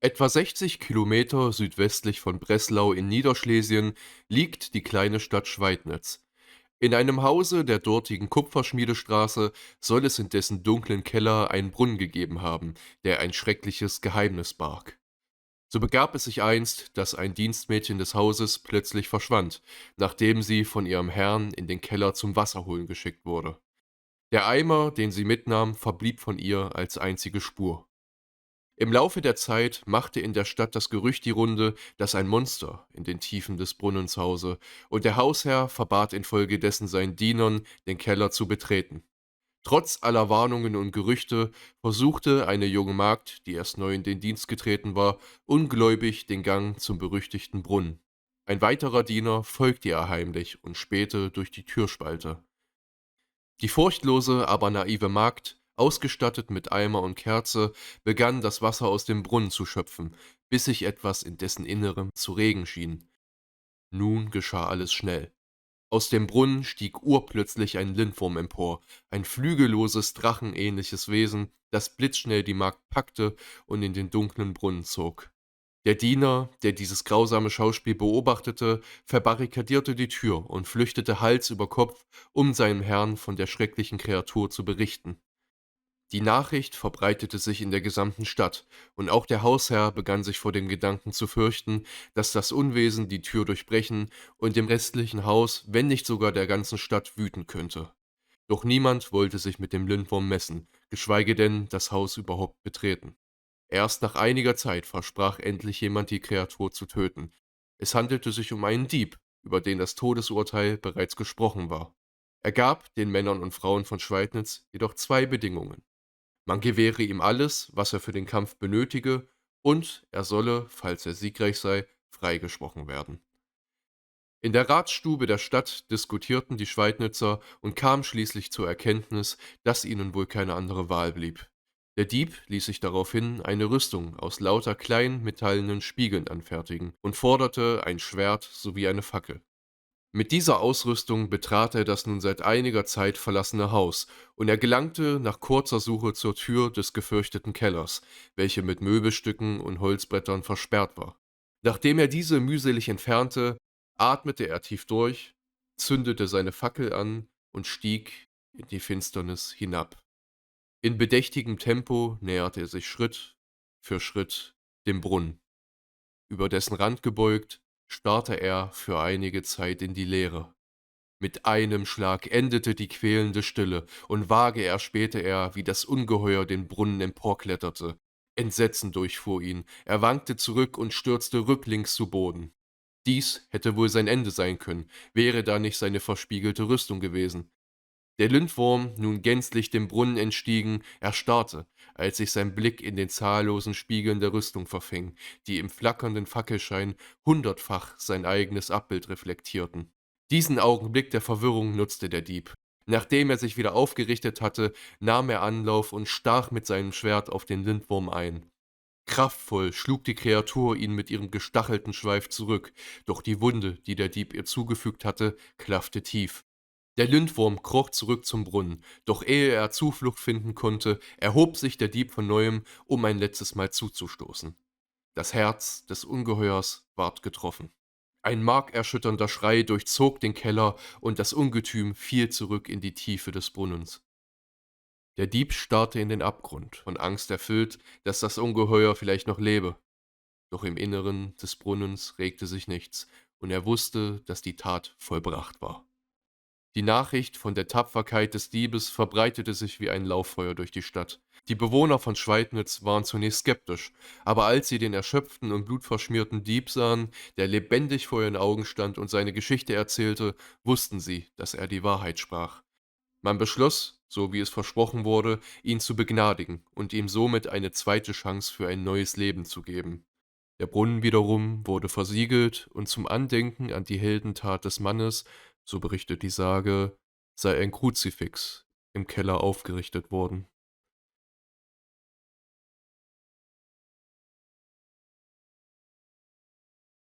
Etwa 60 Kilometer südwestlich von Breslau in Niederschlesien liegt die kleine Stadt Schweidnitz. In einem Hause der dortigen Kupferschmiedestraße soll es in dessen dunklen Keller einen Brunnen gegeben haben, der ein schreckliches Geheimnis barg. So begab es sich einst, dass ein Dienstmädchen des Hauses plötzlich verschwand, nachdem sie von ihrem Herrn in den Keller zum Wasserholen geschickt wurde. Der Eimer, den sie mitnahm, verblieb von ihr als einzige Spur. Im Laufe der Zeit machte in der Stadt das Gerücht die Runde, dass ein Monster in den Tiefen des Brunnens hause, und der Hausherr verbat infolgedessen seinen Dienern, den Keller zu betreten. Trotz aller Warnungen und Gerüchte versuchte eine junge Magd, die erst neu in den Dienst getreten war, ungläubig den Gang zum berüchtigten Brunnen. Ein weiterer Diener folgte ihr heimlich und spähte durch die Türspalte. Die furchtlose, aber naive Magd, ausgestattet mit Eimer und Kerze, begann das Wasser aus dem Brunnen zu schöpfen, bis sich etwas in dessen Innerem zu regen schien. Nun geschah alles schnell. Aus dem Brunnen stieg urplötzlich ein Lindwurm empor, ein flügelloses, drachenähnliches Wesen, das blitzschnell die Magd packte und in den dunklen Brunnen zog. Der Diener, der dieses grausame Schauspiel beobachtete, verbarrikadierte die Tür und flüchtete Hals über Kopf, um seinem Herrn von der schrecklichen Kreatur zu berichten. Die Nachricht verbreitete sich in der gesamten Stadt, und auch der Hausherr begann sich vor dem Gedanken zu fürchten, dass das Unwesen die Tür durchbrechen und dem restlichen Haus, wenn nicht sogar der ganzen Stadt, wüten könnte. Doch niemand wollte sich mit dem Lindwurm messen, geschweige denn das Haus überhaupt betreten. Erst nach einiger Zeit versprach endlich jemand, die Kreatur zu töten. Es handelte sich um einen Dieb, über den das Todesurteil bereits gesprochen war. Er gab den Männern und Frauen von Schweidnitz jedoch zwei Bedingungen: Man gewähre ihm alles, was er für den Kampf benötige, und er solle, falls er siegreich sei, freigesprochen werden. In der Ratsstube der Stadt diskutierten die Schweidnitzer und kamen schließlich zur Erkenntnis, dass ihnen wohl keine andere Wahl blieb. Der Dieb ließ sich daraufhin eine Rüstung aus lauter kleinen metallenen Spiegeln anfertigen und forderte ein Schwert sowie eine Fackel. Mit dieser Ausrüstung betrat er das nun seit einiger Zeit verlassene Haus, und er gelangte nach kurzer Suche zur Tür des gefürchteten Kellers, welche mit Möbelstücken und Holzbrettern versperrt war. Nachdem er diese mühselig entfernte, atmete er tief durch, zündete seine Fackel an und stieg in die Finsternis hinab. In bedächtigem Tempo näherte er sich Schritt für Schritt dem Brunnen. Über dessen Rand gebeugt, starrte er für einige Zeit in die Leere. Mit einem Schlag endete die quälende Stille, und vage erspähte er, wie das Ungeheuer den Brunnen emporkletterte. Entsetzen durchfuhr ihn, er wankte zurück und stürzte rücklings zu Boden. Dies hätte wohl sein Ende sein können, wäre da nicht seine verspiegelte Rüstung gewesen. Der Lindwurm, nun gänzlich dem Brunnen entstiegen, erstarrte, als sich sein Blick in den zahllosen Spiegeln der Rüstung verfing, die im flackernden Fackelschein hundertfach sein eigenes Abbild reflektierten. Diesen Augenblick der Verwirrung nutzte der Dieb. Nachdem er sich wieder aufgerichtet hatte, nahm er Anlauf und stach mit seinem Schwert auf den Lindwurm ein. Kraftvoll schlug die Kreatur ihn mit ihrem gestachelten Schweif zurück, doch die Wunde, die der Dieb ihr zugefügt hatte, klaffte tief. Der Lindwurm kroch zurück zum Brunnen, doch ehe er Zuflucht finden konnte, erhob sich der Dieb von neuem, um ein letztes Mal zuzustoßen. Das Herz des Ungeheuers ward getroffen. Ein markerschütternder Schrei durchzog den Keller, und das Ungetüm fiel zurück in die Tiefe des Brunnens. Der Dieb starrte in den Abgrund, von Angst erfüllt, dass das Ungeheuer vielleicht noch lebe. Doch im Inneren des Brunnens regte sich nichts, und er wusste, dass die Tat vollbracht war. Die Nachricht von der Tapferkeit des Diebes verbreitete sich wie ein Lauffeuer durch die Stadt. Die Bewohner von Schweidnitz waren zunächst skeptisch, aber als sie den erschöpften und blutverschmierten Dieb sahen, der lebendig vor ihren Augen stand und seine Geschichte erzählte, wussten sie, dass er die Wahrheit sprach. Man beschloss, so wie es versprochen wurde, ihn zu begnadigen und ihm somit eine zweite Chance für ein neues Leben zu geben. Der Brunnen wiederum wurde versiegelt, und zum Andenken an die Heldentat des Mannes, so berichtet die Sage, sei ein Kruzifix im Keller aufgerichtet worden.